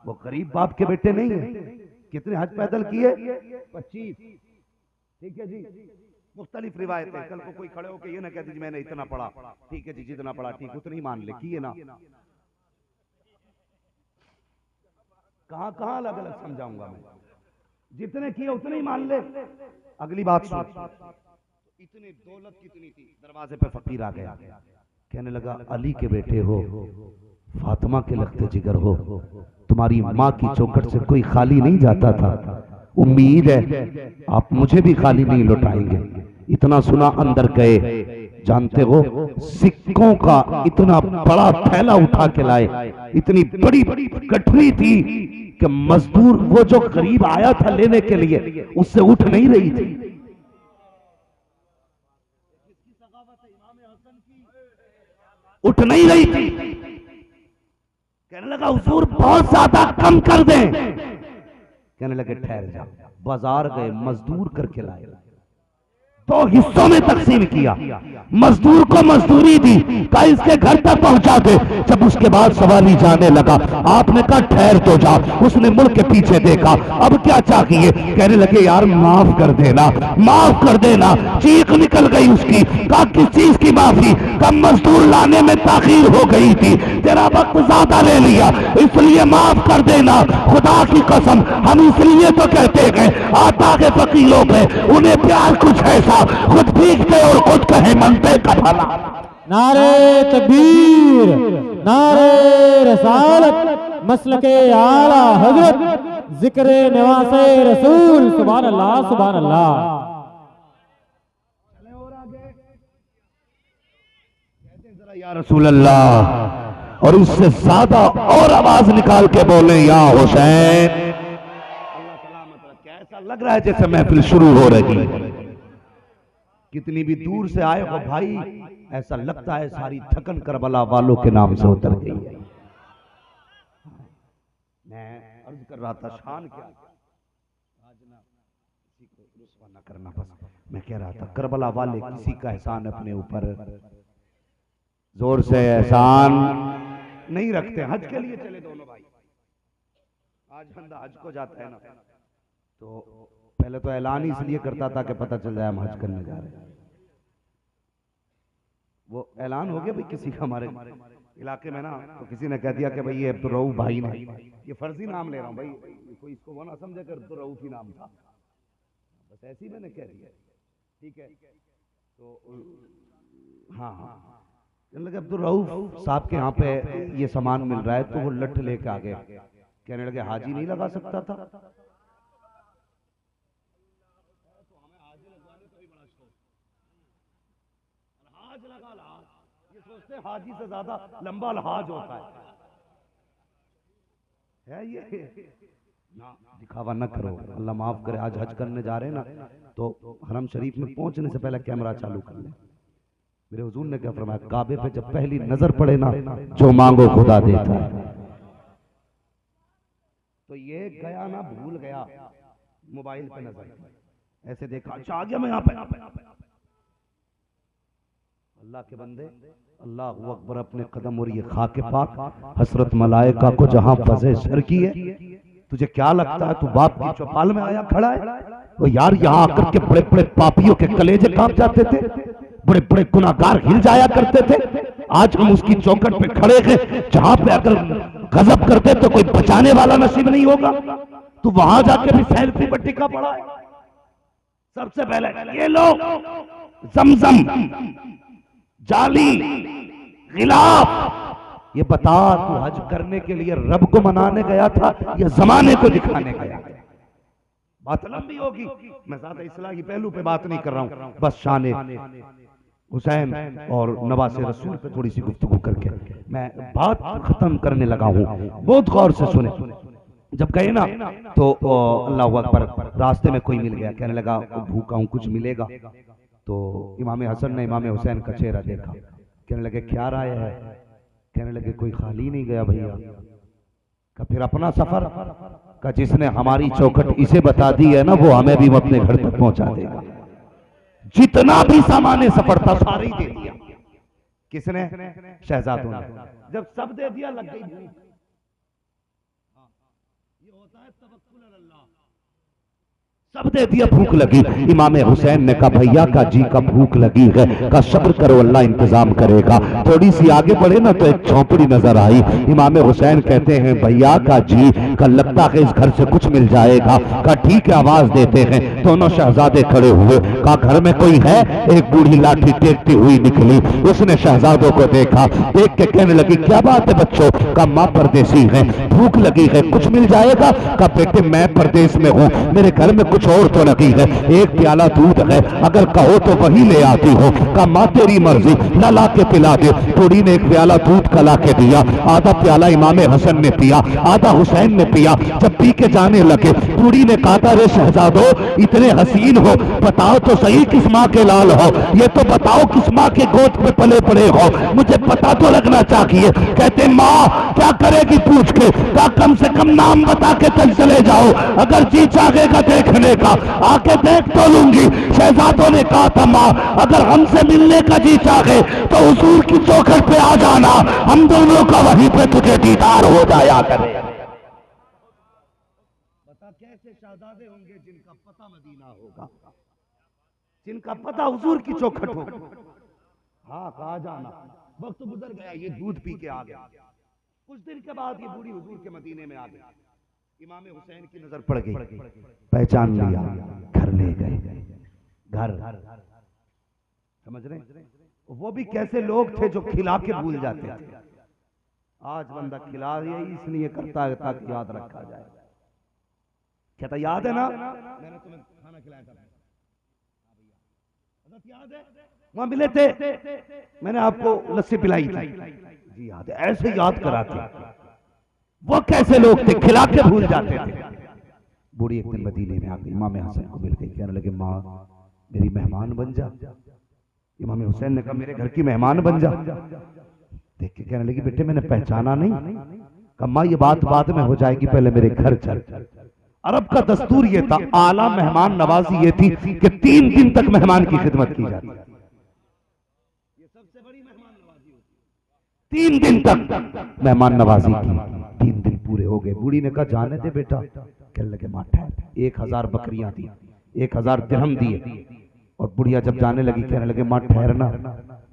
वो गरीब बाप के बेटे नहीं है। कितने हज पैदल किए? 25। ठीक है जी, मुख्तलिफ रिवायतें। कल को कोई खड़े होकर ये ना कहते जी मैंने इतना पढ़ा, ठीक है जी, जितना पढ़ा ठीक उतना ही मान ले, किए ना। कहां कहां अलग अलग समझाऊंगा मैं, जितने किए उतने ही मान ले। अगली बात सुन, इतनी दौलत कितनी थी, दरवाजे पे फकीर आ गया, कहने लगा अली के बेटे हो, फातिमा के लखते जिगर हो, तुम्हारी माँ की चौखट से कोई खाली नहीं जाता था, उम्मीद है आप मुझे भी खाली नहीं लौटाएंगे। इतना सुना अंदर गए, जानते हो सिक्कों का इतना बड़ा थैला उठा के लाए, इतनी बड़ी गठरी थी कि मजदूर वो जो गरीब आया था लेने के लिए उससे उठ नहीं रही थी। उठ नहीं रही थी। कहने लगा हुजूर बहुत ज्यादा कम कर दें। कहने लगे ठहर जाओ। बाजार गए, मजदूर करके लाए, 2 हिस्सों में तकसीम किया, मजदूर को मजदूरी दी, कहा इसके घर तक पहुंचा दे। जब उसके बाद सवारी जाने लगा, आपने कहा ठहर तो जा। उसने मुड़ के पीछे देखा, अब क्या चाहिए? कहने लगे यार माफ कर देना, माफ कर देना। चीख निकल गई उसकी। कहा किस चीज की माफी? कम मजदूर लाने में ताखीर हो गई थी, तेरा वक्त ज्यादा ले लिया, इसलिए माफ कर देना। खुदा की कसम हम इसलिए तो कहते हैं आता के फकीरों पे उन्हें प्यार कुछ ऐसा, खुद भीगते और खुद कहे मनते का भला। नारे तकबीर, नारे रसालत, मसलके आला हजरत, जिक्रे नवासे रसूल, सुभान अल्लाह सुभान अल्लाह। या रसूल अल्लाह, और उससे ज्यादा और आवाज निकाल के बोले या हुसैन। अल्लाह सलामत रखे। ऐसा लग रहा है जैसे महफिल शुरू हो रही। कितनी भी दूर से आए हो भाई, ऐसा लगता है सारी थकन करबला वालों के नाम से उतर गई है। मैं अर्ज कर रहा था शान क्या, आज ना किसी को रुस्वा ना करना, बस मैं कह रहा था करबला वाले किसी का एहसान अपने ऊपर जोर से एहसान नहीं रखते। हज के लिए चले दोनों भाई, आज बंदा हज को जाता है ना, तो पहले तो ऐलान इसलिए करता था कि पता चल जाए हम हज करने जा रहे हैं। वो ऐलान हो गया भाई किसी का हमारे इलाके में ना, तो किसी ने कह दिया कि भाई ये अब्दुर्रऊफ भाई ने, ये फर्जी नाम ले रहा हूँ भाई, कोई इसको वो ना समझे कर, अब्दुर्रऊफ ही नाम था, बस ऐसे ही मैंने कह दिया, ठीक है। तो हाँ हाँ, लगे अब्दुर्रऊफ साहब के यहाँ पे ये सामान मिल रहा है, तो वो लठ लेके आ गए। कहने लगे हाजी नहीं लगा सकता था? ये सोचते हाजी से ज्यादा लंबा लहाज होता है ये ना, दिखावा न करो, अल्लाह माफ करे। आज हज करने जा रहे हैं ना, तो हरम शरीफ में पहुंचने से पहले कैमरा चालू कर लें। मेरे हुजूर ने क्या फरमाया, काबे पे जब पहली नजर पड़े ना, जो मांगो खुदा देता है। तो ये गया ना, भूल गया, मोबाइल पे नजर ऐसे देखा, अच्छा आ गया मैं यहाँ पे। अल्लाह के बंदे, अल्लाह अकबर, अपने कदम और ये खाके पाक हसरत मलाइका को जहां फजे सर की है, तुझे क्या लगता है तू बाप की चौपाल में आया खड़ा है? तो यार यहाँ आकर के बड़े बड़े पापियों के कलेजे कांप जाते थे, बड़े बड़े गुनाहगार हिल जाया करते थे। आज हम उसकी चौखट पे खड़े हैं जहां पे अगर गजब करते तो कोई बचाने वाला नसीब नहीं होगा। तो वहां जाके भी सेल्फी पर टिका पड़ा है। सबसे पहले ये लो जमजम जाली गिलाफ, ये बता तू हज करने के लिए रब को मनाने गया था या जमाने को दिखाने गया? बात लंबी होगी, मैं ज्यादा इस्लाही पहलू पे बात नहीं कर रहा हूं, बस शान हुसैन और नवासे रसूल पे थोड़ी सी गुफ्तगू करके मैं बात खत्म करने लगा हूं। बहुत गौर से सुने। जब गए ना तो अल्लाह अकबर, रास्ते में कोई मिल गया, कहने लगा भूखा हूं, कुछ मिलेगा? तो इमाम हसन ने इमाम हुसैन का चेहरा देखा, कहने लगे क्या राय है? कहने लगे कोई खाली नहीं गया भैया। का फिर अपना सफर का, जिसने हमारी चौखट इसे बता दी है ना, वो हमें भी अपने घर तक पहुंचा देगा। जितना भी सामान्य सफर था सारे ही दे दिया। किसने? शहजादों ने। जब सब दे दिया लग गई भूख। ये होता है तवक्कुल अल्लाह। सब दे दिया, भूख लगी। इमाम हुसैन ने कहा भैया का जी का भूख लगी है, का सब्र करो अल्लाह इंतजाम करेगा। थोड़ी सी आगे बढ़े ना तो एक झोंपड़ी नजर आई। इमाम हुसैन कहते हैं भैया का जी का लगता है इस घर से कुछ मिल जाएगा। का ठीक है, आवाज देते हैं। दोनों शहजादे खड़े हुए। का घर में कोई है? एक बूढ़ी लाठी टेकती हुई निकली। उसने शहजादों को देखा, देख के कहने लगी क्या बात है बच्चों? का माँ परदेसी है, भूख लगी है, कुछ मिल जाएगा? का बेटे मैं परदेश में हूँ, मेरे घर में कुछ और तो लगी है, एक प्याला दूध है, अगर कहो तो वही ले आती हो। का माँ तेरी मर्जी, ला ला के पिला दे। थोड़ी ने एक प्याला दूध का ला के दिया। आधा प्याला इमाम हसन ने पिया, आधा हुसैन ने पिया। जब पी के जाने लगे, थोड़ी ने कहा रे शहजादो इतने हसीन हो, बताओ तो सही किस माँ के लाल हो, ये तो बताओ किस माँ के गोद पे पले पड़े हो, मुझे पता तो लगना चाहिए। कहते माँ क्या करेगी पूछ के? का कम से कम नाम बता के चले जाओ, अगर जी चाहेगा देखने का आके देख तो लूंगी। शहजादों ने कहा था माँ अगर हमसे मिलने का जी चाहे तो हुजूर की चौखट पे आ जाना, हम दोनों का वहीं पे तुझे दीदार हो जाया करे। बता कैसे शहजादे होंगे जिनका पता मदीना होगा, जिनका पता हुजूर की चौखट होगा। हाँ कहा जाना, वक्त गुजर गया, ये दूध पी के आ गया। कुछ दिन के बाद ये बूढ़ी हुजूर के मदीने में आ गई। इमाम हुसैन की नजर पड़ गई, पहचान लिया, घर ले गए। घर समझ रहे? वो भी कैसे लोग थे जो खिला के भूल जाते थे। आज बंदा खिला यही इसलिए करता है ताकि याद रखा जाए। कहता याद है ना मैंने तुम्हें खाना खिलाया था, याद है वहां मिले थे, मैंने आपको लस्सी पिलाई थी, जी याद है। ऐसे याद कराते। वो कैसे लोग थे, खिला के भूल जाते थे। बूढ़ी एक दिन मदीने में आ गई, इमाम हसन को मिल गई, कहने लगे माँ मेरी मेहमान बन जा। इमाम हुसैन ने कहा मेरे घर की मेहमान बन जा। देख के कहने लगी बेटे मैंने पहचाना नहीं। कहा माँ ये बात बाद में हो जाएगी, पहले मेरे घर चल। अरब का दस्तूर ये था, आला मेहमान नवाजी ये थी कि 3 दिन तक मेहमान की खिदमत की जाती। ये सबसे बड़ी मेहमान नवाजी होती। 3 दिन तक मेहमान नवाजी की। 3 दिन पूरे हो गए। बूढ़ी ने कहा जाने दे बेटा। कहने लगे माँ ठहर, 1000 बकरियां दी, 1000 दिरहम दिए। और बुढ़िया जब जाने लगी कहने लगे माँ ठहरना,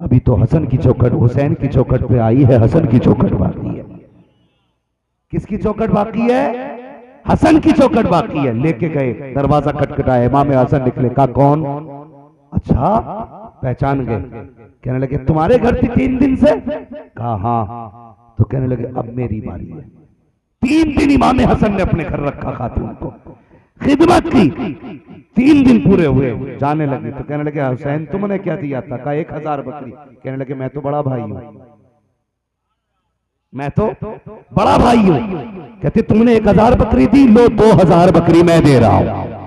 अभी तो हसन की चौखट हुसैन की चौखट पे आई है, हसन की चौखट बाकी है। किसकी चौखट बाकी है? हसन की चौखट बाकी है। लेके गए, दरवाजा खटखटाया, इमाम हसन निकले। कहा कौन? अच्छा पहचान गए। कहने लगे तुम्हारे घर थी 3 दिन से? कहा हाँ। तो कहने लगे अब मेरी बारी है। 3 दिन इमाम हसन ने अपने घर रखा खातून को, खिदमत की। 3 दिन पूरे हुए, जाने लगे तो कहने लगे हुसैन तुमने क्या दिया था? कहा 1000 बकरी। कहने लगे मैं तो बड़ा भाई हूं, मैं तो बड़ा भाई हूं। कहते तुमने 1000 बकरी दी, लो 2000 बकरी मैं दे रहा हूं,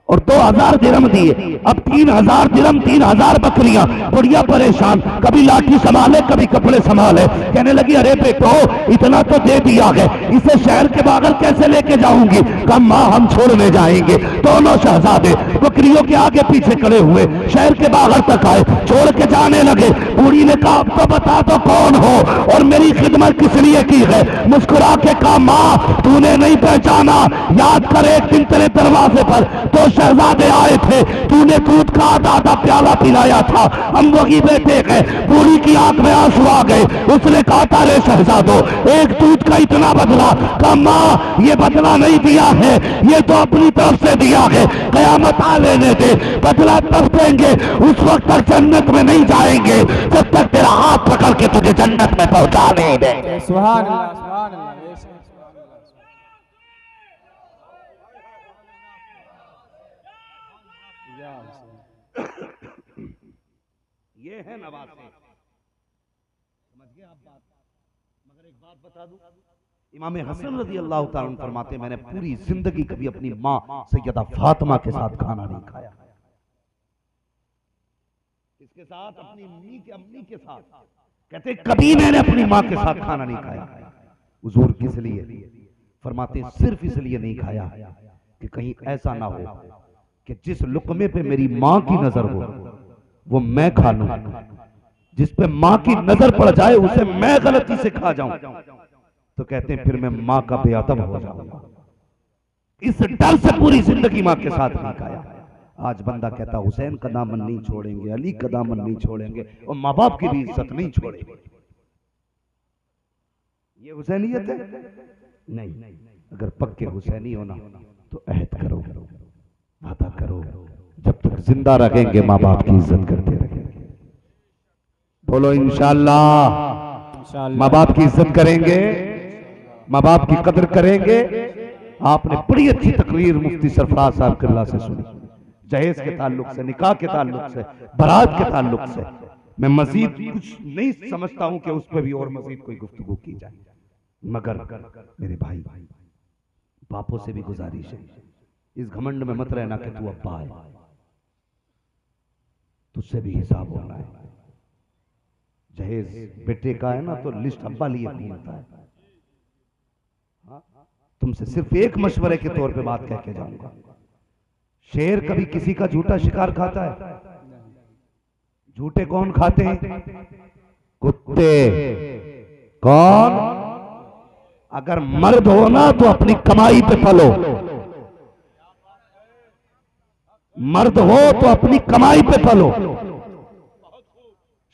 और 2000 दिरहम दिए। अब 3000 दिरहम, 3000 बकरियां। बढ़िया परेशान, कभी लाठी संभाले कभी कपड़े संभाले। कहने लगी अरे बेटो इतना तो दे दिया है, इसे शहर के बाहर कैसे लेके जाऊंगी? कहा मां हम छोड़ने जाएंगे। दोनों शहजादे बकरियों के आगे पीछे खड़े हुए शहर के बाहर तक आए, छोड़ के जाने लगे। बूढ़ी ने कहा अब तो बता दो कौन हो और मेरी खिदमत किस लिए की है? मुस्कुरा के कहा मां तूने नहीं पहचाना, याद कर एक दिन तेरे दरवाजे पर तो शहजादे आए थे, तूने दूध का आधा प्याला पिलाया था, हम वही बैठे हैं। बूढ़ी की आंख में आंसू आ गए। उसने कहा था रे शहजादो एक दूध का इतना बदला? कहा मां ये बदला नहीं दिया है, ये तो अपनी तरफ से दिया है, कयामत आ लेने दे, बदला तब देंगे, उस वक्त तक जन्नत में नहीं जाएंगे जब तक तेरा हाथ पकड़ के तुझे जन्नत में पहुंचा नहीं देंगे। सुभान अल्लाह, सुभान अल्लाह। ये है नवासे, समझ गए आप बात? मगर एक बात बता दूं, इमाम हसन रज़ी अल्लाह ताला अन्हु फरमाते मैंने पूरी जिंदगी कभी अपनी माँ सैयदा फातिमा के साथ खाना नहीं खाया। इसके साथ अपनी अम्मी के साथ, कहते कभी मैंने अपनी माँ के साथ खाना नहीं खाया। हुजूर किस लिए? फरमाते सिर्फ इसलिए नहीं खाया कि कहीं ऐसा ना हो कि जिस लुकमे पे मेरी माँ की नजर हो वो मैं खा लूं, जिस पे माँ की नजर पड़ जाए उसे मैं गलती से खा जाऊं, तो कहते हैं फिर मैं माँ का बेअदब हो जाऊंगा। इस डर से पूरी जिंदगी मां के साथ नहीं खाया। आज बंदा कहता हुसैन का दामन नहीं छोड़ेंगे, अली का दामन नहीं छोड़ेंगे और माँ बाप की भी इज्जत नहीं छोड़ेंगे। ये हुसैनियत है? नहीं। अगर पक्के हुसैनी होना तो अहद करो, वादा करो, जब तक जिंदा रहेंगे माँ बाप की इज्जत करते रहेंगे। बोलो इंशाअल्लाह। माँ बाप की इज्जत करेंगे, माँ बाप की कदर करेंगे। आपने बड़ी अच्छी तकरीर मुफ्ती सरफराज साहब किबला से सुनी, जहेज के ताल्लुक से, निकाह के ताल्लुक से, बारात के ताल्लुक से। मैं मजीद कुछ नहीं समझता हूं कि उस पर भी और मजीद कोई गुफ्तगू की जाए, मगर मेरे भाई बापों से भी गुजारिश है, इस घमंड में मत रहना कि तू अब्बा है, तुझसे भी हिसाब होना है। जहेज बेटे का है ना तो लिस्ट अब्बा लिए घूमता है। तुमसे सिर्फ एक मशवरे के तौर पे बात कह के जाऊंगा, शेर कभी किसी का झूठा शिकार खाता है? झूठे कौन खाते हैं? कुत्ते। कौन? अगर मर्द हो ना तो अपनी कमाई पे पलो, मर्द हो तो अपनी कमाई पे पलो,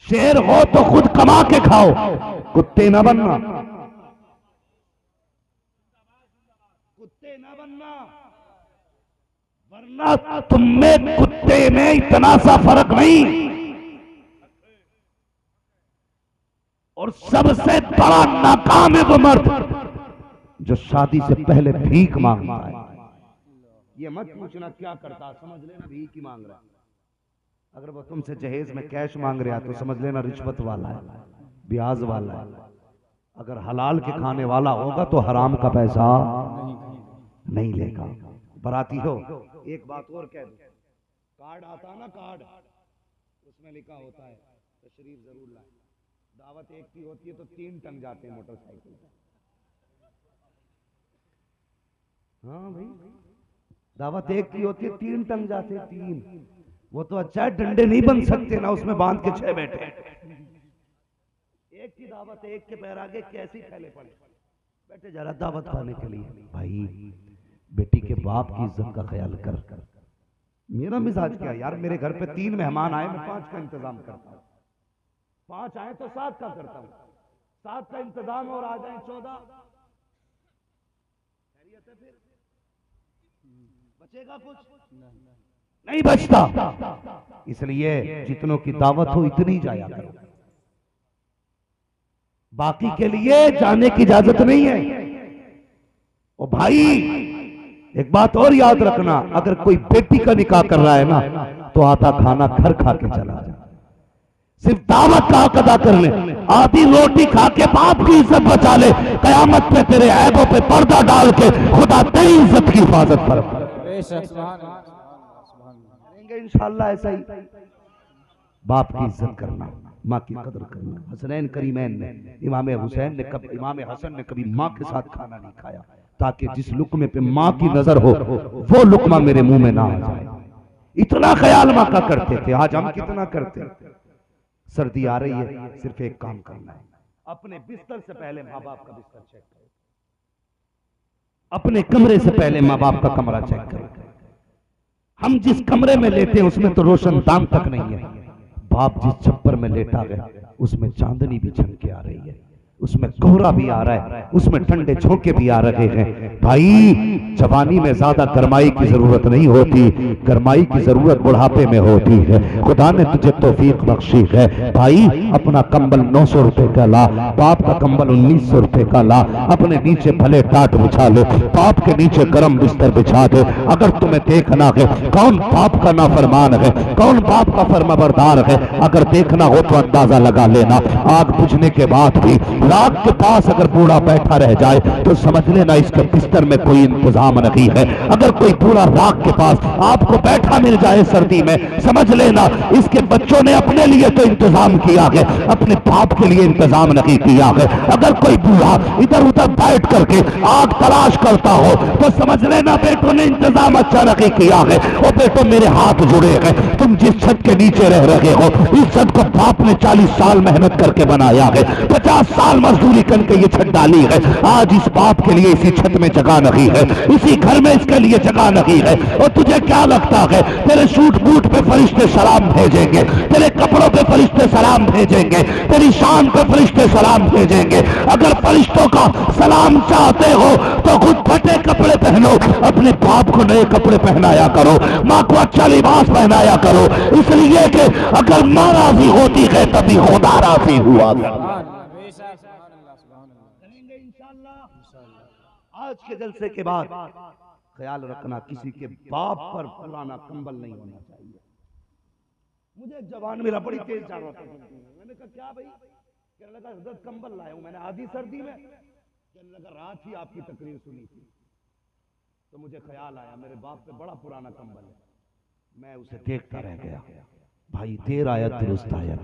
शेर हो तो खुद कमा के खाओ, कुत्ते ना बनना, कुत्ते ना बनना, वरना तुम में कुत्ते में इतना सा फर्क नहीं। और सबसे बड़ा नाकाम है वो मर्द जो शादी से पहले भीख मांगता है। ये मत पूछना क्या करता, समझ लेना भीख ही मांग रहा है। अगर वो तुमसे जहेज में कैश मांग रहा है तो समझ लेना रिश्वत वाला है, ब्याज वाला है। अगर हलाल के खाने वाला होगा तो हराम का पैसा नहीं लेगा। बराती हो, एक बात और कह दो, कार्ड आता ना, कार्ड उसमें लिखा होता है तशरीफ जरूर लाए। दावत एक की होती है तो 3 टंग जाते हैं मोटरसाइकिल। हाँ भाई, दावत एक की होती है 3 टंग जाते हैं, 3। वो तो अच्छा डंडे नहीं बन सकते ना, उसमें बांध के 6 बैठे। एक की दावत, एक के पैर आगे कैसी फैले पड़े बैठे जरा दावत खाने के लिए। भाई बेटी के बाप की इज्जत का ख्याल कर। मेरा मिजाज क्या यार, मेरे घर पे 3 मेहमान आए, मैं 5 का इंतजाम करता हूँ। 5 आए तो 7 का करता हूँ, 7 का इंतजाम और आ जाए 14, खैरियत है? फिर बचेगा कुछ? नहीं बचता। इसलिए जितनों की दावत हो इतनी जाया करो, बाकी के लिए जाने की इजाजत नहीं है। ओ भाई एक बात और याद रखना, अगर कोई बेटी का निकाह कर रहा है ना तो आता खाना घर खा के चला जाए, सिर्फ दावत का हक अदा कर ले। आधी रोटी खा के बाप की इज्जत बचा ले, कयामत पे तेरे ऐबों पे पर्दा डाल के खुदा तेरी इज्जत की हिफाजत करेंगे इंशाअल्लाह। ऐसा ही बाप की इज्जत करना, माँ की कदर करना। हसनैन करीमैन ने, इमाम हुसैन ने कभी, इमाम हसन ने कभी माँ के साथ खाना नहीं खाया, ताकि जिस लुकमे पे माँ की नजर हो वो लुकमा मेरे मुंह में ना आ जाए। इतना ख्याल माँ का करते थे। आज हम कितना करते हैं? सर्दी आ रही है, सिर्फ एक काम करना है, अपने बिस्तर से पहले माँ बाप का बिस्तर चेक करो, अपने कमरे से पहले माँ बाप का कमरा चेक करो। हम जिस कमरे में लेटे हैं उसमें तो रोशनदान तक नहीं है। बाप जिस छप्पर में लेटा गया उसमें चांदनी भी छन के आ रही है, उसमें कोहरा भी आ रहा है, उसमें ठंडे झोंके भी आ रहे हैं। भाई जवानी में ज्यादा गरमाई की जरूरत नहीं होती, गरमाई की जरूरत बुढ़ापे में होती है। खुदा ने तुझे तौफीक बख्शी है। भाई अपना कंबल 900 रुपए का ला, बाप का कंबल 1900 रुपए का ला, अपने नीचे भले टाट बिछा ले, बाप के नीचे गर्म बिस्तर बिछा दे। अगर तुम्हें देखना है कौन बाप का नाफरमान है, कौन बाप का फरमाबरदार है, अगर देखना हो तो अंदाजा लगा लेना। आग बुझने के बाद भी रात के पास अगर बूढ़ा बैठा रह जाए तो समझ लेना इसके बिस्तर में कोई इंतजाम नहीं है। अगर कोई बूढ़ा रात के पास आपको बैठा मिल जाए सर्दी में, समझ लेना इसके बच्चों ने अपने लिए तो इंतजाम किया है, अपने बाप के लिए इंतजाम नहीं किया है। अगर कोई बूढ़ा इधर उधर बैठ करके आग तलाश करता हो तो समझ लेना बेटों ने इंतजाम अच्छा नहीं किया है। और बेटो मेरे हाथ जुड़े हैं, तुम जिस छत के नीचे रह रहे हो, इस छत को बाप ने 40 साल मेहनत करके बनाया है, 50 साल मजदूरी करके ये छत डाली है। आज इस बाप के लिए इसी छत में जगह नहीं है, इसी घर में इसके लिए जगह नहीं है। और तुझे क्या लगता है तेरे सूट बूट पे फरिश्ते सलाम भेजेंगे, तेरे कपड़ों पे फरिश्ते सलाम भेजेंगे, तेरी शान पे फरिश्ते सलाम भेजेंगे? अगर फरिश्तों का सलाम चाहते हो तो खुद फटे कपड़े पहनो, अपने बाप को नए कपड़े पहनाया करो, माँ को अच्छा लिबास पहनाया करो, इसलिए कि अगर माँ राजी होती है तभी खुदा राजी हुआ। आज के जलसे के बाद ख्याल रखना, किसी के बाप पर पुराना कंबल नहीं होना चाहिए। मुझे जवान मेरा बड़ी तेज जा रहा था, मैंने कहा क्या भाई? कहने लगा हजरत कंबल लाया हूं मैंने आधी सर्दी में। कहने लगा रात ही आपकी तकरीर सुनी थी तो मुझे ख्याल आया मेरे बाप पे बड़ा पुराना कंबल है। मैं उसे देखता रह गया। भाई देर आया दुरुस्त आया,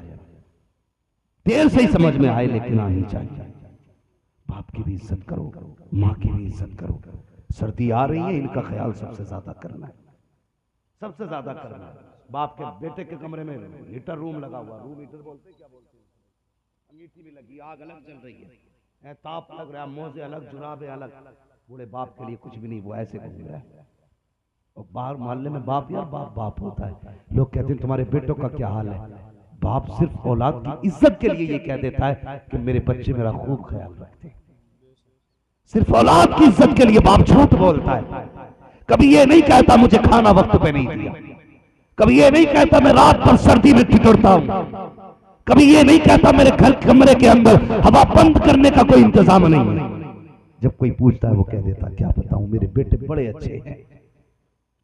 देर से ही समझ में आए लेकिन आनी चाहिए। बाप की भी इज्जत करो, माँ की भी इज्जत करो। सर्दी आ रही है, इनका ख्याल सबसे ज्यादा करना है, सबसे ज्यादा करना है। बाप के बेटे के कमरे में हीटर रूम लगा हुआ, रूम हीटर बोलते क्या बोलते हैं, अंगीठी भी लगी, आग अलग जल रही है, ताप लग रहा है, मोजे अलग, जुराबे अलग। बूढ़े बाप के लिए कुछ भी नहीं, वो ऐसे घूम रहा है। और बाहर मोहल्ले में बाप यार बाप बाप होता है। लोग कहते हैं तुम्हारे बेटों का क्या हाल है? बाप सिर्फ औलाद की इज्जत के लिए ये कह देता है कि मेरे बच्चे मेरा खूब ख्याल रखते हैं। सिर्फ औलाद की इज्जत के लिए बाप झूठ बोलता है। कभी ये नहीं कहता मुझे खाना वक्त पे नहीं दिया, कभी ये नहीं कहता मैं रात भर सर्दी में ठिठुरता हूं, कभी ये नहीं कहता मेरे घर कमरे के अंदर हवा बंद करने का कोई इंतजाम नहीं है। जब कोई पूछता है वो कह देता क्या बताऊं मेरे बेटे बड़े अच्छे हैं,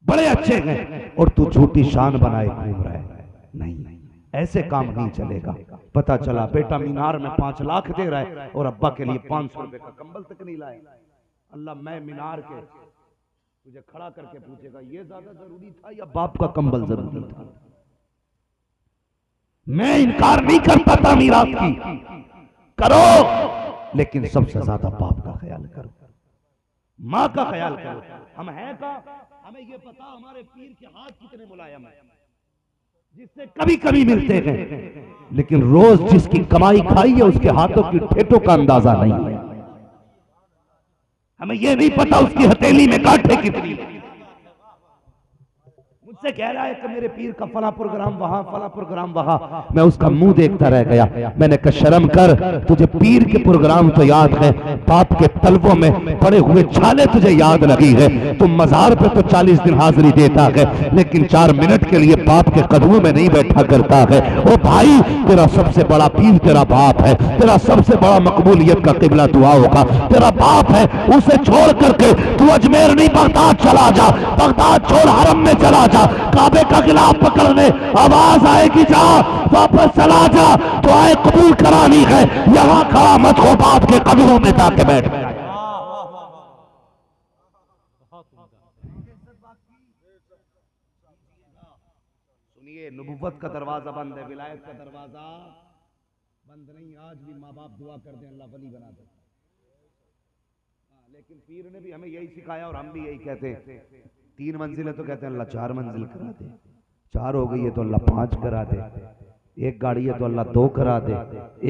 बड़े अच्छे हैं, और तू झूठी शान बनाए घूम रहा है। नहीं, ऐसे काम नहीं चलेगा। पता चला बेटा मीनार में 5 लाख दे रहा है और अब्बा के लिए 500 रुपए का कंबल तक नहीं लाए। अल्लाह मैं मीनार के तुझे खड़ा करके पूछेगा ये ज्यादा जरूरी था या बाप का कंबल जरूरी था? मैं इनकार नहीं करता था मीरात की, करो, लेकिन सबसे ज्यादा बाप का ख्याल करो, माँ का ख्याल करो। हम हैं का हमें ये पता हमारे पीर के हाथ कितने मुलायम है, जिससे कभी कभी मिलते हैं, लेकिन रोज जिसकी कमाई खाई है उसके हाथों की ठेठों का अंदाजा नहीं है। हमें यह नहीं पता उसकी हथेली में गांठें कितनी। मुझसे कह रहा है कि मेरे पीर का फला प्रोग्राम वहां, फला प्रोग्राम वहां। मैं उसका मुंह देखता रह गया। मैंने कहा शर्म कर, तुझे पीर के प्रोग्राम तो याद है, बाप के तलवों में पड़े हुए छाले तुझे याद नहीं है। तुम मजार पे तो 40 दिन हाजिरी देता है, लेकिन 4 मिनट के लिए बाप के कदमों में नहीं बैठा करता है। ओ भाई, तेरा सबसे बड़ा पीर तेरा बाप है, तेरा सबसे बड़ा मकबूलियत का किबला दुआओं का तेरा बाप है। उसे छोड़ करके तू अजमेर नहीं बगदाद चला जा, बगदाद छोड़ हरम में चला जा, काबे का गिलाफ पकड़ने आवाज आएगी जा वापस चला जा, तो आए कबूल करानी है, यहां खड़ा मत हो, बाप के कदमों में जाके बैठ। सुनिए, नबुव्वत का दरवाजा बंद है, विलायत का दरवाजा बंद नहीं। आज भी माँ बाप दुआ कर दे अल्लाह वली बना दे, लेकिन पीर ने भी हमें यही सिखाया और हम भी यही कहते हैं। 3 मंजिल है तो कहते हैं अल्लाह 4 मंजिल करा दे, 4 हो गई है तो अल्लाह 5 करा दे, 1 गाड़ी है तो अल्लाह 2 करा दे,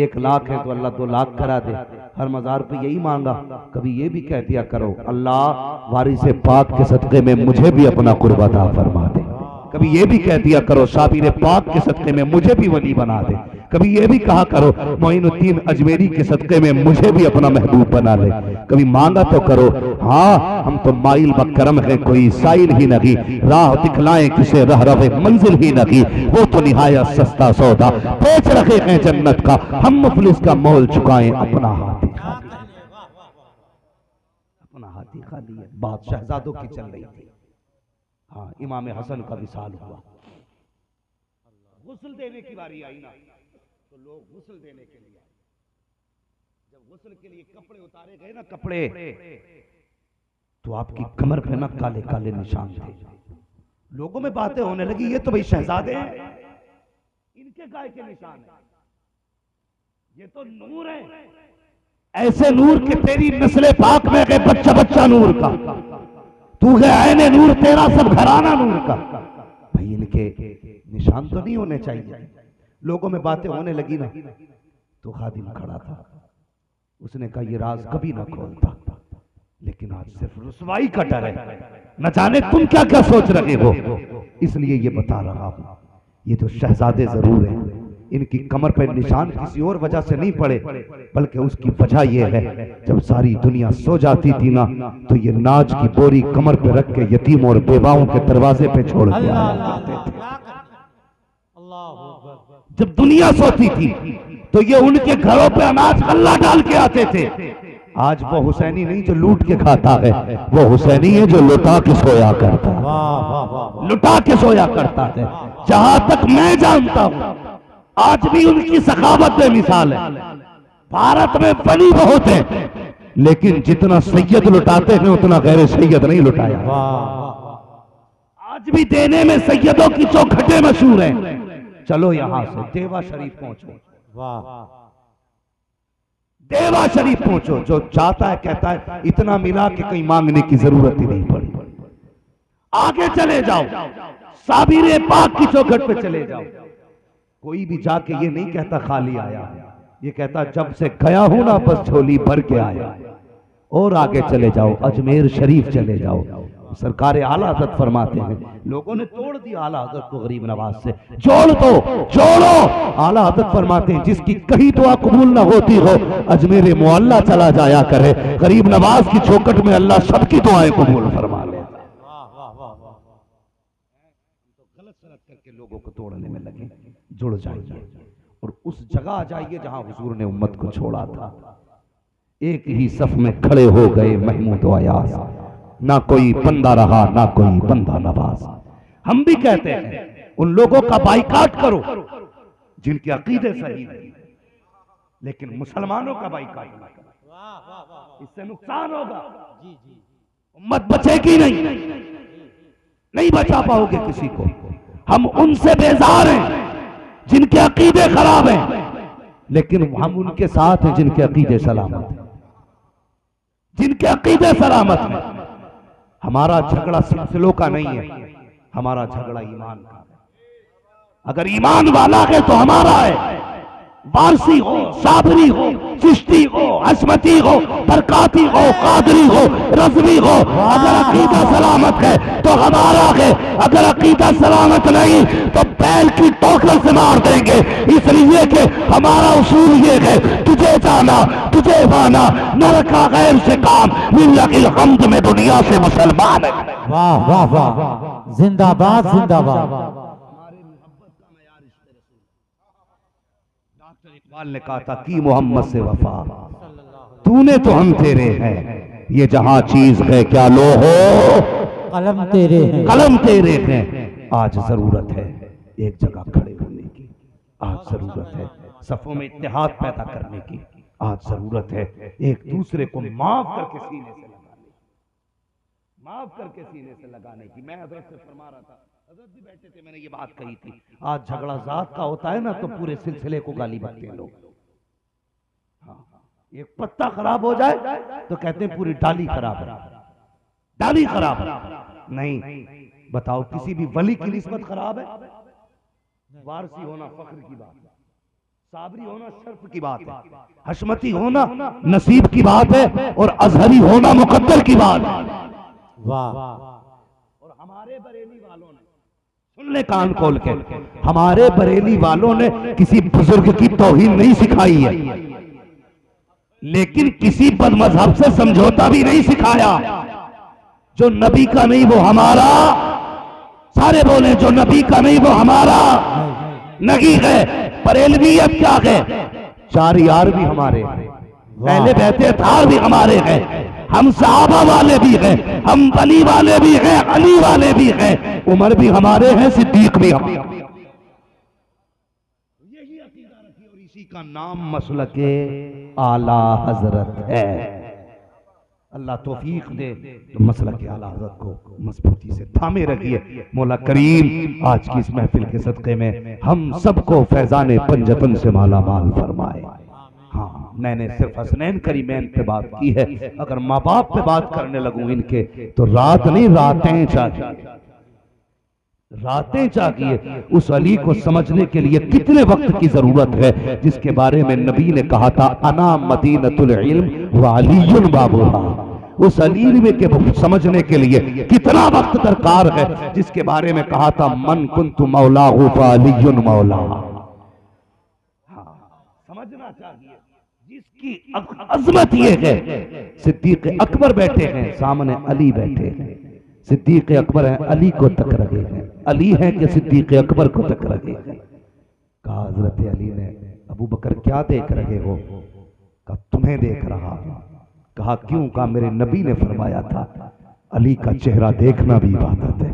1 लाख है तो अल्लाह 2 लाख करा दे। हर मजार पे यही मांगा। कभी ये भी कह दिया करो अल्लाह वारिसे पाक के सदके में मुझे भी अपना कुर्ब अता फरमा दे। कभी ये भी कह दिया करो शाबिर पाक के सदके में मुझे भी वली बना दे। कभी ये भी कहा करो मोइनुद्दीन अजमेरी के सदके में मुझे भी अपना महबूब बना ले। कभी मांगा तो करो, हाँ हम तो माइल बकरम है कोई साइल ही नहीं, राह दिखलाएं किसे रह रहे मंजिल ही नहीं, वो तो निहायत सस्ता सौदा बेच रखे हैं जन्नत का, हम मुफलिस का मोल चुकाएं अपना हाथ ही खाली, अपना हाथ ही खाली है। बात शहजादों की चल रही थी। हाँ, इमाम हसन का विसाल हुआ, गुस्ल देने की बारी आई ना, तो लोग गुस्ल देने के लिए, जब गुस्ल के लिए कपड़े उतारे गए ना, कपड़े, तो आपकी कमर पे ना काले काले निशान थे। लोगों में बातें होने लगी, ये तो भाई शहजादे हैं, इनके गाय के निशान है, ये तो नूर है, ऐसे नूर के तेरी नस्ले पाक में गए बच्चा बच्चा नूर का, तू है ऐने नूर, तेरा सब घराना नूर का। भाई इनके निशान तो नहीं होने चाहिए। लोगों में बातें होने लगी ना तो खादिम खड़ा था, उसने कहा ये राज कभी ना खोलता, लेकिन आज सिर्फ रुसवाई का डर है, न जाने तुम क्या क्या सोच रहे हो, इसलिए ये बता रहा हूं। ये जो शहजादे जरूर हैं, इनकी कमर पर निशान किसी और वजह से नहीं पड़े, बल्कि उसकी वजह यह है जब सारी दुनिया सो जाती थी ना तो ये नाज की बोरी कमर पे रख के यतीमों और बेवाओं के दरवाजे पे छोड़ के आया करते थे। जब दुनिया सोती थी तो ये उनके घरों पे अनाज गल्ला डाल के आते थे। आज वो हुसैनी नहीं जो लूट के खाता है, वो हुसैनी है जो लुटा के सोया करता है, लुटा के सोया करता है। जहां तक मैं जानता हूं आज भी उनकी सखावत बेमिसाल है। भारत में बनी बहुत है, लेकिन जितना सैयद लुटाते हैं उतना गैर सैयद नहीं लुटाया। आज भी देने में सैयदों की चौखटें मशहूर हैं। चलो यहां से देवा शरीफ पहुंचो, देवा शरीफ पहुंचो। जो चाहता है कहता है इतना मिला कि कहीं मांगने की जरूरत ही नहीं पड़ी। आगे चले जाओ, साबिरे पाक की चौखट पे चले जाओ। कोई भी जाके ये नहीं कहता खाली आया, ये कहता जब से गया हूं ना बस झोली भर के आया। और आगे चले जाओ, अजमेर शरीफ चले जाओ। सरकार आला हज़रत फरमाते हैं, लोगों ने तोड़ दिया आला हज़रत को गरीब नवाज से, जोड़ दो जोड़ो। आला हज़रत फरमाते हैं जिसकी कहीं दुआ कबूल ना होती हो अजमेर मुअल्ला चला जाया करे, गरीब नवाज की चौखट में अल्लाह सबकी दुआएं कबूल फरमा ले। गलत सलत करके लोगों को तोड़ने में लगे, जुड़ जाइए और उस जगह आ जाइए जहां हुजूर ने उम्मत को छोड़ा था। एक ही सफ में खड़े हो गए महमूद व अयाज, ना कोई बंदा रहा ना कोई बंदा नवाज। हम भी कहते हैं उन लोगों का बाइकाट करो जिनके अकीदे सही नहीं, लेकिन मुसलमानों का बाइकाट ना करो, इससे नुकसान होगा। उम्मत बचेगी नहीं, नहीं बचा पाओगे किसी को। हम उनसे बेजार हैं जिनके अकीदे खराब हैं, लेकिन हम उनके साथ हैं जिनके अकीदे सलामत हैं, जिनके अकीदे सलामत हैं। हमारा झगड़ा सिलसिलों का नहीं है, हमारा झगड़ा ईमान का है। अगर ईमान वाला है तो हमारा है। वारसी हो, साबरी हो, चिश्ती हो, हसमती हो, बरकाती हो, कादरी हो, रज़वी हो, अगर अकीदा सलामत है तो हमारा है। अगर अकीदा सलामत नहीं तो बैल की टोकर से मार देंगे। इसलिए कि हमारा उसूल ये है, तुझे जाना तुझे पाना, न रखा गैर से काम, लिल्लाहिल हम्द में दुनिया से मुसलमान है। वाह वाह वाह, जिंदाबाद जिंदाबाद। इकबाल ने कहा था कि मोहम्मद से वफा, तूने तो हम तेरे हैं, ये जहां चीज है क्या लो हो, कलम तेरे हैं, कलम तेरे हैं। आज जरूरत है एक जगह खड़े होने की, आज जरूरत है सफों में इत्तेहाद पैदा करने की, आज जरूरत है एक दूसरे को माफ करके सीने से लगाने, माफ करके सीने से लगाने की। मैं हजरत से फरमा रहा था, हजरत भी बैठे थे, मैंने ये बात कही थी, आज झगड़ा जात का होता है ना तो पूरे सिलसिले को गाली बकते हैं लोग। हाँ, एक पत्ता खराब हो जाए तो कहते हैं पूरी डाली खराब है, डाली खराब है। नहीं, बताओ किसी भी वली की निस्बत खराब है? वारसी होना फख्र की बात है, साबरी होना शर्फ की बात है, हशमती होना नसीब की बात है, और अजहरी होना मुकद्दर की बात है। वाह। और हमारे बरेली वालों ने, सुन ले कान खोल के, हमारे बरेली वालों ने किसी बुजुर्ग की तौहीन नहीं सिखाई है, लेकिन किसी बदमजहब से समझौता भी नहीं सिखाया। जो नबी का नहीं वो हमारा, सारे बोले जो नबी का नहीं वो हमारा नहीं है। बरेलवियत क्या है? चार यार भी हमारे हैं, पहले बहते थार भी हमारे हैं, हम सहाबा वाले भी हैं, हम वली वाले भी हैं, अली वाले भी हैं, उमर भी हमारे हैं, सिद्दीक भी हम। यही अकीदा रखी और इसी का नाम मसलके आला हजरत है। अल्लाह तौफीक दे तो मसलके आला हजरत को मजबूती से थामे रखिए। मौला करीम आज की इस महफिल के सदक़े में हम सबको फैजान पंजतन से माला माल फरमाए। हाँ, मैंने सिर्फ हसनैन करीमैन पे बात की है, अगर माँ बाप पे बात करने लगूं इनके तो रात नहीं रातें चाहिए। रातें चाहिए उस अली को समझने के लिए। कितने वक्त की जरूरत है, जिसके बारे में नबी ने कहा था अना मदीनतुल इल्म व अलीयुन बाबुहा। उस अली में के समझने के लिए कितना वक्त दरकार है, जिसके बारे में कहा था मन कुन्तु मौलाहु फ अलीयुन मौला। समझना चाहिए जिसकी अजमत ये है। सिद्दीक अकबर बैठे हैं, सामने अली बैठे हैं। सिद्दीक अकबर हैं, अली को तक रहे हैं। अली है कि सिद्दीक अकबर को तक रहे हैं। कहा हजरत अली ने, अबू बकर क्या देख रहे हो? कहा तुम्हें देख रहा हूं। कहा क्यों? कहा मेरे नबी ने फरमाया था अली का चेहरा देखना भी इबादत है।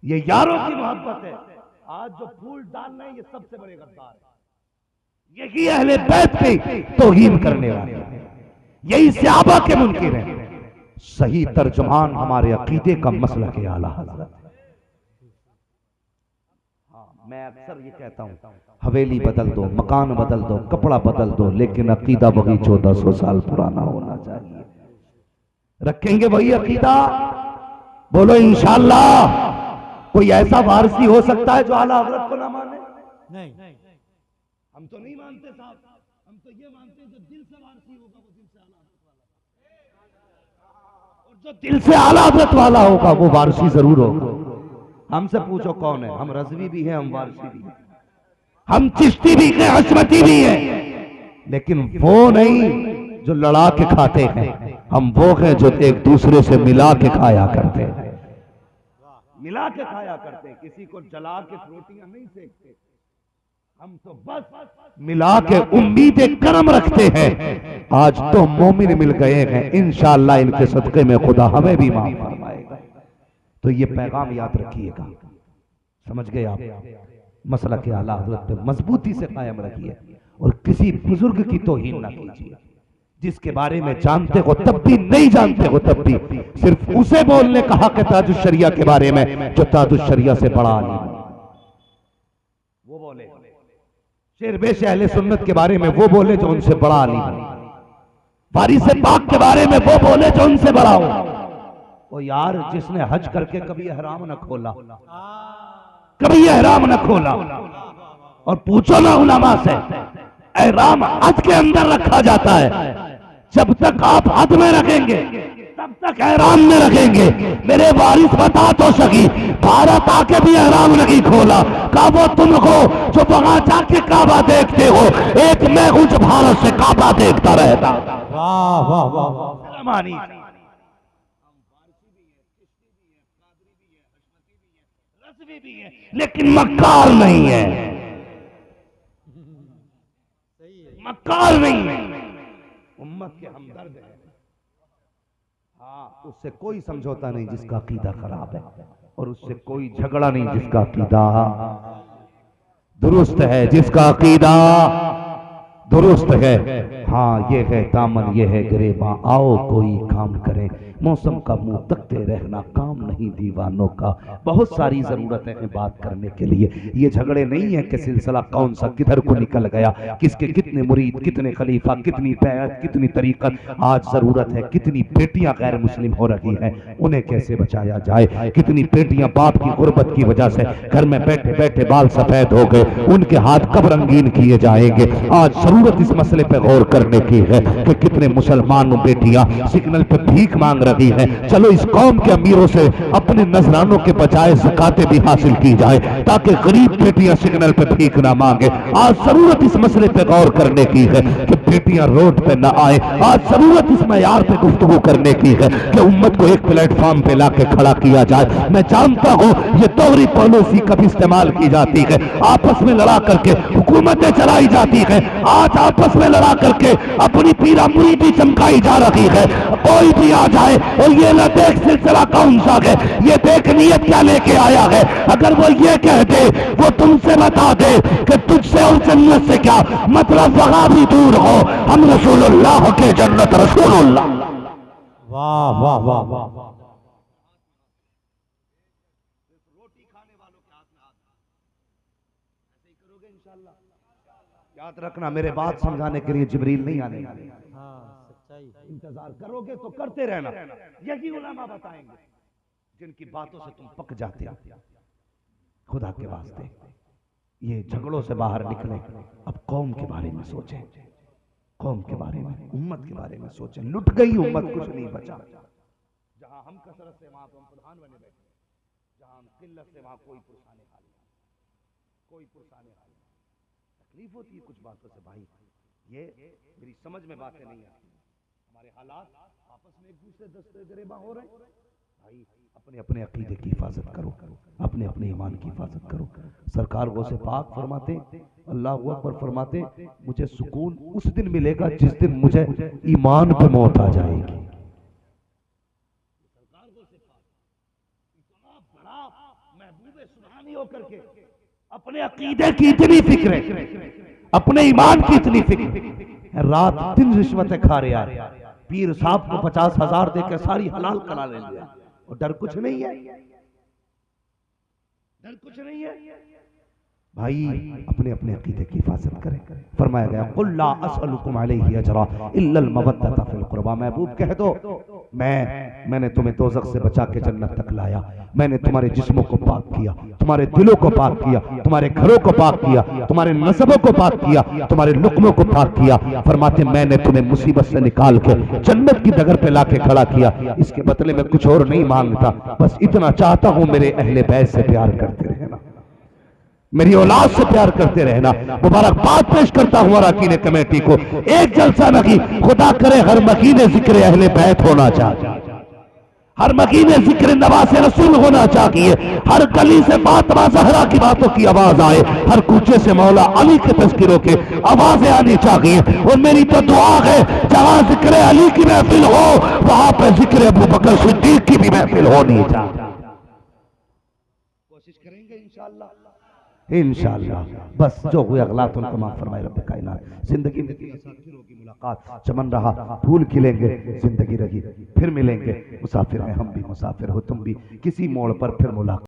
ये यारों की मोहब्बत है। आज जो फूल डाल रहे हैं ये सबसे बड़े गद्दार है। यही अहले बैत की तौहीन करने वाले, यही सहाबा के मुनकिर हैं। सही तर्जुमान हमारे अकीदे का मसला के आला हज़रत। मैं अक्सर ये कहता हूं, हवेली बदल दो, मकान बदल दो, कपड़ा बदल दो, लेकिन अकीदा वही 1400 साल पुराना होना चाहिए। रखेंगे वही अकीदा? बोलो इंशाअल्लाह। कोई ऐसा वारसी हो सकता है जो आला हज़रत को ना माने? नहीं, हम तो नहीं मानते साहब। हम तो ये मानते हैं जो दिल से वारसी होगा वो दिल से आला हज़रत वाला, और जो दिल से आला हज़रत वाला होगा वो वारसी जरूर होगा। हमसे पूछो कौन है? हम रज़वी भी हैं, हम वारसी भी हैं, हम चिश्ती भी हैं, हशमती भी हैं, लेकिन वो नहीं जो लड़ा के खाते हैं। हम वो हैं जो एक दूसरे से मिला के खाया करते हैं। मिला के खाया करते हैं, किसी को जला के रोटियां नहीं सेकते। हम तो बस मिला के उम्मीदें करम रखते हैं। आज तो मोमिन मिल गए हैं, इंशाअल्लाह इनके सदके में खुदा हमें भी माफ फरमाएगा। तो ये पैगाम याद रखिएगा। समझ गए आप? मसला के आला हज़रत पे मजबूती से कायम रखिए और किसी बुजुर्ग की तौहीन ना कीजिए। जिसके बारे में जानते हो तब भी, नहीं जानते हो तब भी, सिर्फ उसे बोलने का हक है ताजुश शरिया के बारे में जो ताजुश शरिया से बड़ा आलिम है। वो बोले शेरबेश अहले सुन्नत के बारे में, वो बोले जो उनसे बड़ा आलिम है। वारिस पाक के बारे में वो बोले जो उनसे बड़ा हो। ओ यार, जिसने हज करके कभी एहराम न खोला, कभी एहराम न खोला, और पूछो ना उलमा से, एहराम हज के अंदर रखा जाता है। जब तक आप हद में रखेंगे तब तक एहराम में रखेंगे। मेरे वारिस बता तो सकी, भारत आके भी एहराम नहीं खोला। का वो तुम हो जो वहां जाके काबा देखते हो? एक मैं हूं जो भारत से काबा देखता रहता। वाह वाह वाह वाह। मानी लेकिन मक्कार नहीं है, मक्कार नहीं है। उम्मत के हमदर्द है। हाँ, उससे कोई समझौता नहीं जिसका अकीदा खराब है, और उससे कोई झगड़ा नहीं जिसका अकीदा दुरुस्त है, जिसका अकीदा दुरुस्त है। हाँ, ये है दामन, ये है गिरेबां, आओ कोई काम करें। मौसम का मुंह तकते रहना काम नहीं दीवानों का। बहुत सारी जरूरतें हैं बात करने के लिए। ये झगड़े नहीं है कि सिलसिला कौन सा किधर को निकल गया, किसके कितने मुरीद, कितने खलीफा, कितनी बैत, कितनी तरीकत। आज जरूरत है कितनी बेटियां गैर मुस्लिम हो रही हैं, उन्हें कैसे बचाया जाए। कितनी बेटियां बाप की गुर्बत की वजह से घर में बैठे बैठे बाल सफेद हो गए, उनके हाथ कब रंगीन किए जाएंगे। आज जरूरत इस मसले पर गौर करने की है कि कितने मुसलमान बेटियां सिग्नल पर भीख मांग रही हैं। चलो इस कौम के अमीरों से अपने नजरानों के बजाय ज़कातें भी हासिल की जाए ताकि गरीब बेटियां सिग्नल पर भीख ना मांगे। आज जरूरत इस मसले पर गौर करने की है कि बेटियां रोड पे ना आए। आज जरूरत इस मयार पे गुफ्तगू करने की है कि उम्मत को एक प्लेटफॉर्म पे लाके खड़ा किया जाए। मैं जानता हूं ये दोहरी पॉलिसी कभी इस्तेमाल की जाती है, आपस में लड़ा करके हुकूमतें चलाई जाती है। आज आपस में लड़ा करके अपनी पीरा मुरीदी चमकाई जा रही है। कोई भी आ जाए और ये न देख सिलसिला कौन सा है, ये देख नियत क्या लेके आया है। अगर वो ये कह दे, वो तुमसे बता दे कि तुझसे और जन्नत से क्या मतलब, वहां भी दूर हो, हम रसूलुल्लाह के जन्नत रसूलुल्लाह। वाह वाह वाह वाह। रोटी खाने वालों के हाथ में हाथ, ऐसे ही करोगे इंशाअल्लाह। याद रखना, मेरे बात समझाने के लिए जिब्रील नहीं आने वाले। इंतजार करोगे तो करते रहना, यही उलमा बताएंगे। जिनकी बातों से तुम पक जाते हो। खुदा के वास्ते ये झगड़ों से बाहर निकले, अब कौम के बारे में सोचें, कौम के बारे में, उम्मत के बारे में सोचें। लुट गई उम्मत, कुछ नहीं बचा। जहां हम कसरत से वहां हम प्रधान बने बैठे, जहां हम किल्लत से वहां कोई पुरसाने हाल, कोई पुरसाने हाल। तकलीफ होती है कुछ बातों से भाई, ये मेरी समझ में बातें नहीं आती। हमारे हालात आपस में एक दूसरे दस्ते गिरेबा हो रहे हैं भाई। अपने अपने अकीदे की हिफाजत करो, अपने अपने ईमान की हिफाजत करो। सरकार गौसे पाक फरमाते, अल्लाह अकबर फरमाते, मुझे सुकून उस दिन मिलेगा जिस दिन मुझे ईमान पे मौत आ जाएगी। सरकार गौसे पाक इतना बड़ा महबूब सुभानी होकर के अपने अकीदे की इतनी फिक्र है, अपने ईमान की इतनी फिक्र, रात दिन रिश्वतें खा रहा है, पीर साहब को 50,000 देकर सारी हलाल करा ले लिया, और डर कुछ नहीं है, डर कुछ नहीं है भाई। अपने अपने अकीदे की हिफाजत करें। फरमाया गया कुल ला असअलुकुम अलैहि अजरा इल्लल मवद्दता फिल कुर्बा। महबूब कह दो, मैंने तुम्हें दोज़ख से बचा के जन्नत तक लाया, मैंने तुम्हारे जिस्मों को पाक किया, तुम्हारे दिलों को पाक किया, तुम्हारे घरों को पाक किया, तुम्हारे नसबों को पाक किया, तुम्हारे लुक्मों को पाक किया। फरमाते मैंने तुम्हें मुसीबत से निकाल के जन्नत की डगर पे लाके खड़ा किया। इसके बदले में कुछ और नहीं मांगता, बस इतना चाहता हूं मेरे अहले बैत से प्यार करते रहना, मेरी औलाद से प्यार करते रहना। मुबारकबाद पेश करता हूं अरकान कमेटी को, एक जलसा नहीं, खुदा करे हर मकीने जिक्र अहले बैत होना चाहिए, हर मकीने जिक्र नवासे रसूल होना चाहिए, हर गली से फातिमा ज़हरा की बातों की आवाज आए, हर कूचे से मौला अली के तज़किरों के आवाजें आनी चाहिए। और मेरी तो दुआ है जहां जिक्र अली की महफिल हो वहां पर जिक्र अबू बकर सिद्दीक की भी महफिल होनी चाहिए। कोशिश करेंगे इंशाअल्लाह, इंशाअल्लाह। बस जो हुए अगलात उनको माफ फरमाए रब्बे कायनात। जिंदगी में मुसाफिरों की मुलाकात, चमन रहा फूल खिलेंगे, जिंदगी रही फिर मिलेंगे। मुसाफिर हैं हम भी, मुसाफिर हो तुम भी, किसी मोड़ पर फिर मुलाकात।